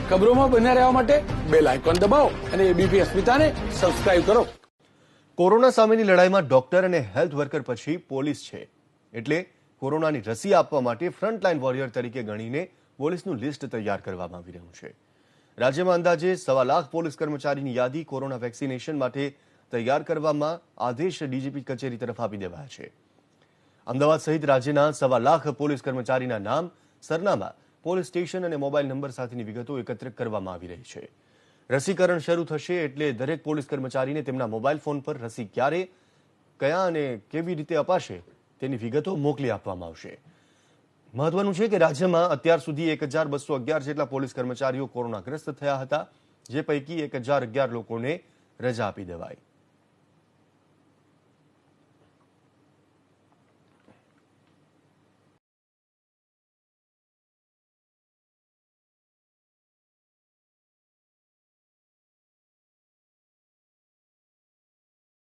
ખબરોમાં બન્યા રહેવા માટે બેલ આઇકોન દબાવો અને એબીપી અસ્મિતાને સબસ્ક્રાઇબ કરો. કોરોના સામેની લડાઈમાં ડોક્ટર અને હેલ્થ વર્કર પછી પોલીસ છે, એટલે કોરોનાની રસી આપવા માટે ફ્રન્ટલાઇન વોરિયર તરીકે ગણીને પોલીસનું લિસ્ટ તૈયાર કરવામાં આવી રહ્યું છે. રાજ્યમાં અંદાજે 1.25 લાખ પોલીસ કર્મચારીની યાદી કોરોના વેક્સિનેશન માટે તૈયાર કરવામાં આદેશ ડીજીપી કચેરી તરફ આપી દેવાયા છે. અમદાવાદ સહિત રાજ્યના 1.25 લાખ પોલીસ કર્મચારીના નામ, સરનામા, પોલીસ સ્ટેશન અને મોબાઈલ નંબર સાથેની વિગતો એકત્રિત કરવામાં આવી રહી છે. રસીકરણ શરૂ થશે એટલે દરેક પોલીસ કર્મચારીને તેમના મોબાઈલ ફોન પર રસી ક્યારે, કયા અને કેવી રીતે અપાશે તેની વિગતો મોકલી આપવામાં આવશે. મહત્વનું છે કે રાજ્યમાં અત્યાર સુધી 1211 જેટલા પોલીસ કર્મચારીઓ કોરોનાગ્રસ્ત થયા હતા, જે પૈકી 1011 લોકોને રજા આપી દેવાઈ.